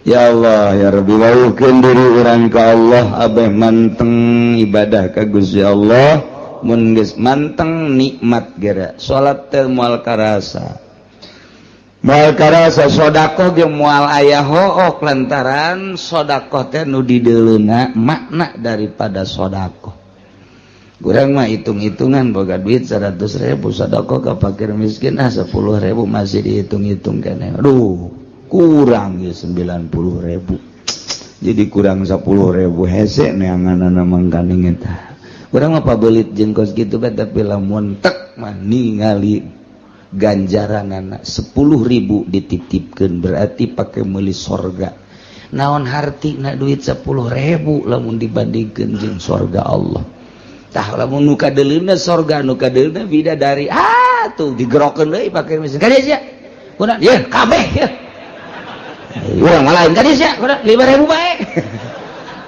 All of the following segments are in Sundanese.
Ya Allah ya Rabbi waukeun diri urang ka Allah abeh manteng ibadah ka Gusti Allah mun geus manteng nikmat geura salat teh moal karasa sedekah ge moal aya hook lantaran sedekah teh nu dideuleuna makna daripada sedekah. Urang mah hitung-hitungan boga duit 100.000 sedekah ka fakir miskin 10.000 masih dihitung-hitung keneh. Aduh kurang ya 90.000 jadi kurang 10.000 hese neanganana mangkaning eta urang mah pabelit jeung kos kitu bae tapi lamun tek mah ningali ganjaranana 10.000 dititipkeun berarti pake meuli sorga naon hartina duit 10.000 lamun dibandingkeun jeung sorga Allah tah lamun nu kadeuleuna sorga nu kadeuleuna bidadari tuh digerokeun deui pake mesin kadieu sia kunaon ye kabeh ye urang lain kan ya, 5.000 bae.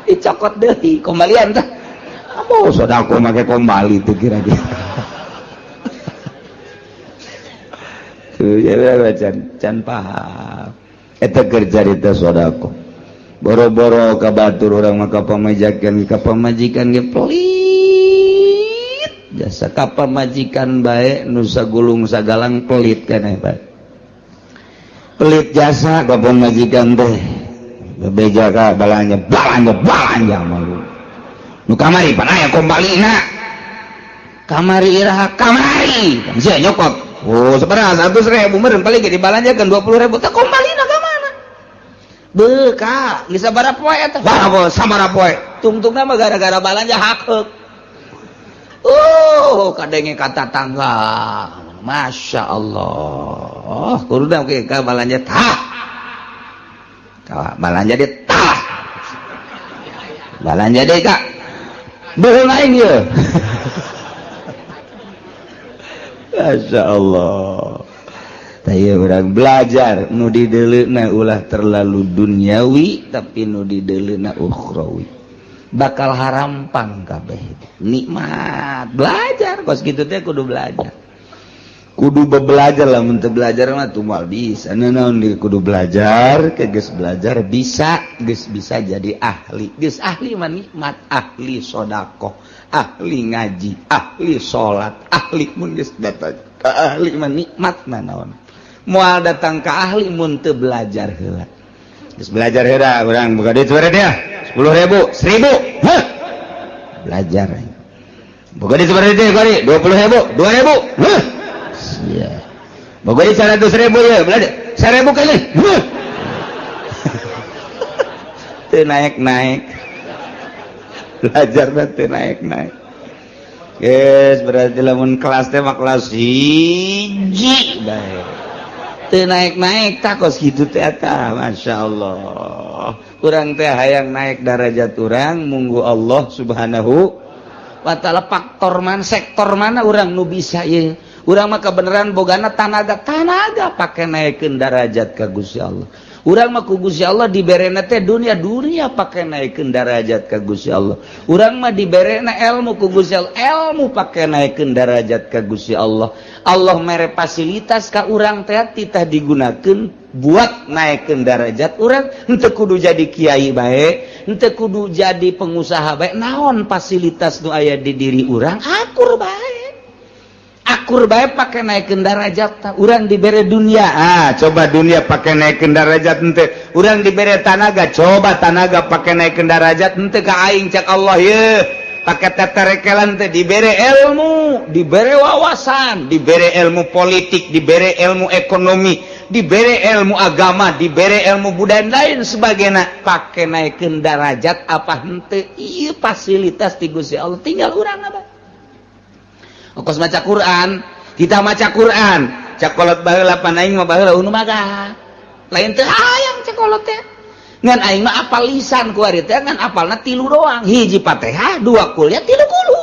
Dicokot deui kembalian tah. Apa sedekah make kembali teh kira-kira. Tuh ya can paham. Eta keur carita sedekah. Boro-boro ka batur urang mah ka pamajikan ge pelit. Jasa ka pamajikan bae nu sagulung sagalang pelit keneh bae. Pelit jasa gabung majikan teh bebeja ka balanja malu nu kamari pan aya kombalina kamari iraha kamari sia nyokot sabaraha 100.000 meureun paling ge dibalanjakeun 20.000 teh kombalina ka mana beuka geus sabaraha poe eta sabaraha poe tungtungna mah gara-gara balanja hakeuk kadenge kata tangga Masya Allah kuruda oke ka balanja tah balanja deh tah balanja deh kak beul aing ye Masya Allah taya urang belajar nu dideuleuna ulah terlalu duniawi tapi nu dideuleuna ukhrawi bakal harampang kabeh nikmat belajar kos kitu teh kudu belajar kudu belajar lah mun teu belajar mah tuh moal bisa naon kudu belajar ke geus belajar bisa geus bisa jadi ahli geus ahli mah nikmat ahli sedekah ahli ngaji ahli salat ahli mun geus datang ka ahli mah nikmat naon moal datang ka ahli mun teu belajar heula geus belajar heula urang boga duit sabaraha dia 10.000 1.000 belajar boga duit sabaraha dia kali 20.000 2.000 ya. Boga 100.000 ya, belajar 1.000 kali. Teu naik-naik. Belajar teh naik-naik. Guys, berarti lamun kelas teh mah kelas 1 bae. Teu naik-naik tak kos kitu teh eta, masyaallah. Urang teh hayang naik darajat urang munggu Allah Subhanahu wa taala faktor mana sektor mana urang nu bisa ieu. Urang mah kebenaran bogana tanaga pake naikeun darajat ka Gusti Allah. Urang mah ku Gusti Allah diberena teh dunia pake naikeun darajat ka Gusti Allah. Urang mah diberena ilmu ku Gusti Allah, ilmu pake naikeun darajat ka Gusti Allah. Allah mere fasilitas ka urang teh titah digunakeun buat naikeun darajat urang, henteu kudu jadi kiai bae, henteu kudu jadi pengusaha bae. Naon fasilitas nu aya di diri urang? Akur bae. Akur bae pake naikeun darajat urang dibere dunia coba dunia pake naikeun darajat henteu urang dibere tanaga coba tanaga pake naikeun darajat henteu ka aing cak Allah ye pake teterekelan teh dibere ilmu dibere wawasan dibere ilmu politik dibere ilmu ekonomi dibere ilmu agama dibere ilmu budaya lain sebagainya pake naikeun darajat apa henteu ieu fasilitas ti Gusti Allah tinggal urang apa kos maca Quran kita maca Quran cakolot baheula pan aing mah baheula unu magah lain teu hayang cakolot teh ngan aing mah apal lisan ku ari teh ngan apalna 3 doang hiji Fatihah 2 kuliah 3 kulu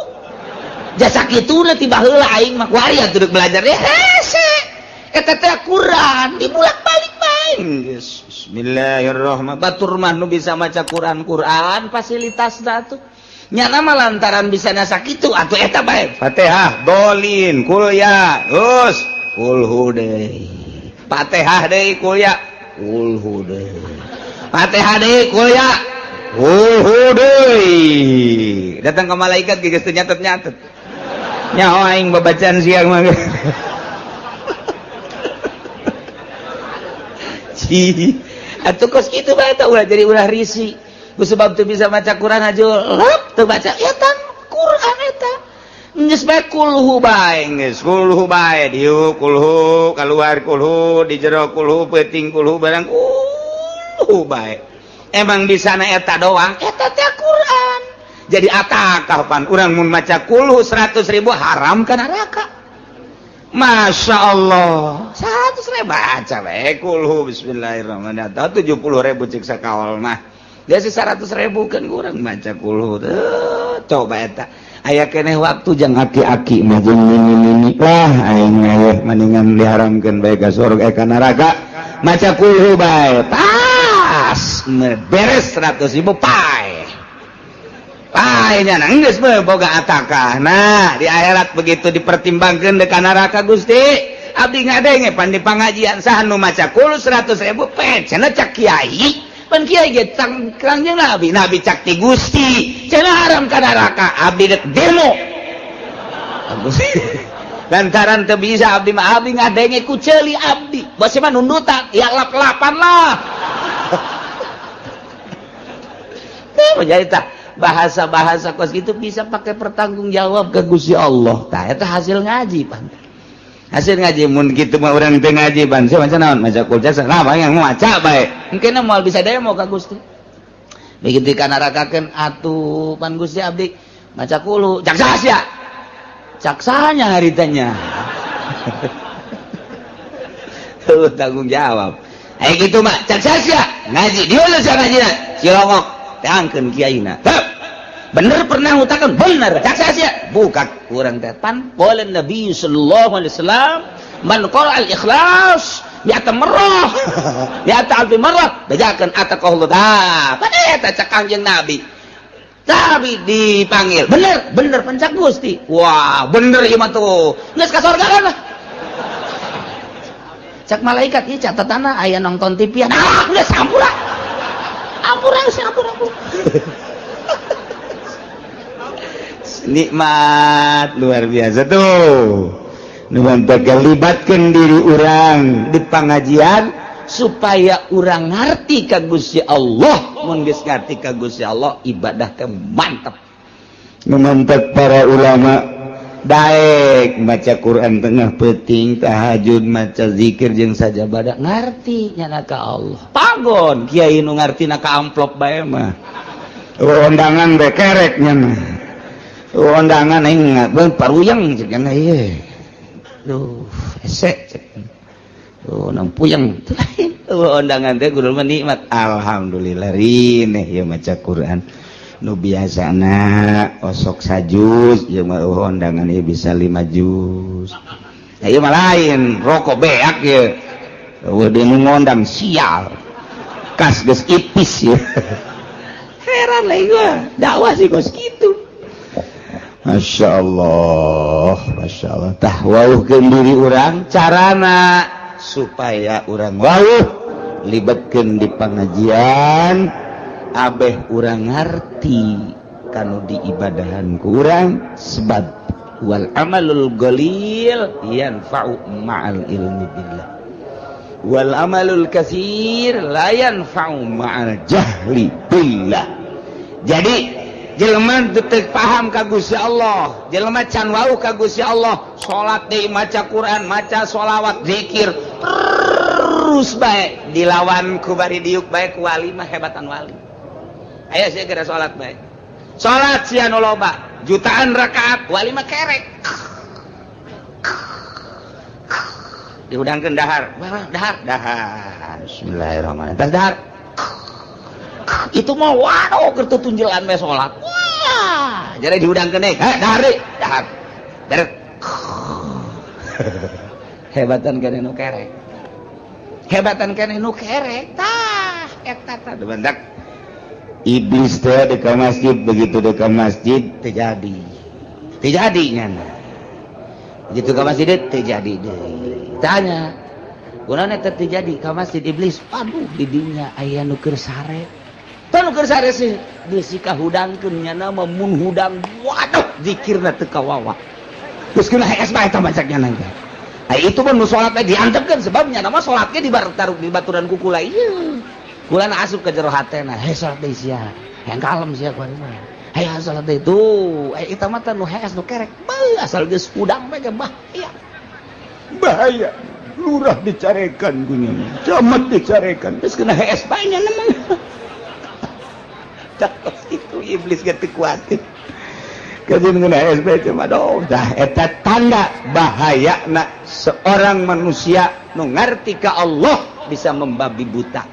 jasa kituna ti baheula aing mah ku ari atuh belajar teh hese eta teh Quran dibulak-balik bae bismillahirrahmanirrahim batur mah nu bisa maca Quran fasilitasna tuh nyana mah lantaran bisa nasa kitu atuh eta bae Fatihah dolin kulya us kulhu deui Fatihah deui kulya kulhu deui Fatihah deui kuya. Deui. Datang ke malaikat geus teu nyatet-nyatet. Nyaho aing babacaan siang mah. Atuh kos kitu bae eta ulah jadi ulah risi. Ku sebab teu bisa maca Quran aja leup teu baca eta Quran eta. Geus bae kulhu bae geus kulhu bae dieu kulhu kaluar kulhu di jero kulhu peuting kulhu barang kulhu bae. Emang di sana eta doang eta teh Quran. Jadi atakah pan urang mun maca kulhu 100.000 haram ka neraka. Masya Allah 100.000 baca bae kulhu bismillahirrahmanirrahim 70.000 cek sakawal mah dia sih 100.000 kan kurang baca kulhu coba eta aya keneh waktu jang aki-aki mah jeung mini-mini lah aing mah mendingan diharamkeun bae ka surga ka neraka maca kulhu bae pas beres 100.000 pae nya geus boga atakah. Nah, di akhirat begitu dipertimbangkeun deuk ka neraka Gusti. Abdi ngadenge pan di pangajian saha nu maca kul 100.000 cenah cak kiai. Pan kiai ge kangjeng Nabi cak ti Gusti. Cenah haram ka neraka. Abdi deuk demo. Lantaran teu bisa abdi mah abdi ngadenge ku ceuli abdi. Bose mah nundutan, ya lap-lapan lah. Teu jadi tah bahasa-bahasa kos gitu bisa pakai pertanggung jawab ke Gusti Allah. Tah eta hasil ngaji pan. Hasil ngaji mun kitu mah urang teu ngaji pan. Saya maca naon? Maca kul jasa. Nah, yang maca bae. Engkeuna moal bisa demo ka Gusti. Begitu ka nerakakeun atuh pan Gusti abdi maca kulu. Cak sia. Cak sahanya haritanya. Tuh tanggung jawab. Aya kitu mah cak sia. Ngaji dieu asa ngajina. Cilongok teangkeun kiaina. Bener pernah ngutakan bener cak sia bukan kurang teh pan polen Nabi sallallahu alaihi wasallam man qala al ikhlas bi'ata marrah bi'ata alfi marrah bejakeun ataqallahu da pada eta cak kanjeng Nabi tapi dipanggil bener pencak Gusti wah bener ieu mah tuh geus ka surga kan cak malaikat ieu catatanna aya nonton TV-an geus sampura ampura nikmat luar biasa tuh nuhun libatkan diri orang di pengajian supaya orang ngerti ka Gusti Allah mun geus ngarti ka Gusti Allah ibadah teh mantep mantep para ulama daek maca Quran tengah peuting tahajud maca zikir jeung sajabadah ngarti nyana ka Allah pagon kiai nu ngartina ka amplop bae mah undangan bae kerek nyana undangan aing paruyang cek kana ieu. Duh, ese cek. Nang puyeng. Undangan teh kudu mah nikmat. Alhamdulillah rineh ieu maca Quran. Nu biasana osok sajus jeung mah undangan ieu bisa 5 juz. Ieu mah lain, rokok beak ieu. Eueuh deui nu ngondang sial. Kas geus ipis ieu. Heran lagi gua, dakwah sih kos kitu. Masya Allah tah wauhkeun diri urang carana supaya urang wauh libatkeun di pengajian abeh urang ngarti kanu diibadahan ku urang sebab wal amalul qalil yanfa'u ma'al ilmi billah wal amalul katsir la yanfa'u ma'al jahli billah. Jadi jelema teu paham ka Gusti Allah, jelema can wauh ka Gusti Allah, salat deui maca Quran, maca sholawat, zikir terus bae dilawan ku bari diuk bae ku wali mah hebatan wali. Aya sia geura salat bae. Salat sia nu loba, jutaan rakaat, wali mah kerek. Diudangkeun dahar. Bismillahirrahmanirrahim. Tas dahar. Itu mah waduh keur tunjulan we salat. Wah, jadi diudangkeun deui. Dahar. Dahar. Hebatan keneh nu kerek. Tah eta tah bentak. Iblis teh di masjid begitu di masjid terjadi nya. Begitu ke masjid terjadi deui. Tanya, Gunana teh jadi ka masjid iblis. Aduh di dinya aya nu keur sare. Tah nu keur sare sih geus kahudangkeun nya nama mun hudang waduh zikirna teu kawawa. Geus kena hees bae eta macaknya nangga. Itu pun nu salat diantepkeun sebabnya nama salatnya di baturan ku kula ieu. Kula na asup ka jero hatena, he salat deui sia. Yang kalem sia kuari mah. He salat deui tuh. Eta mah teh nu hees nu kerek. Beuh asal geus hudang bae bahaya. Bahaya. Lurah dicarekan punya. Camat dicarekan. Terus kena hees bae nya namang. Takos itu iblis gak kuat. Kajian kena hees bae cuma doh. Dah eta tanda bahayana seorang manusia nu ngarti ka Allah bisa membabi buta.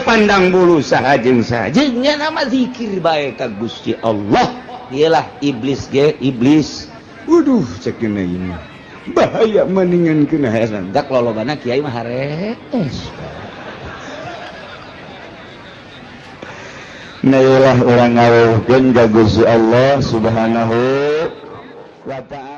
Pandang bulu sahajeng sahajengnya nama zikir bae ka Gusti Allah. Dialah iblis ge iblis. Waduh cek ini bahaya mendingan kena heesan. Dak lolobana kiai mah harees. Nailah orang ngawuhkeun ka Gusti Allah Subhanahu wa ta'ala.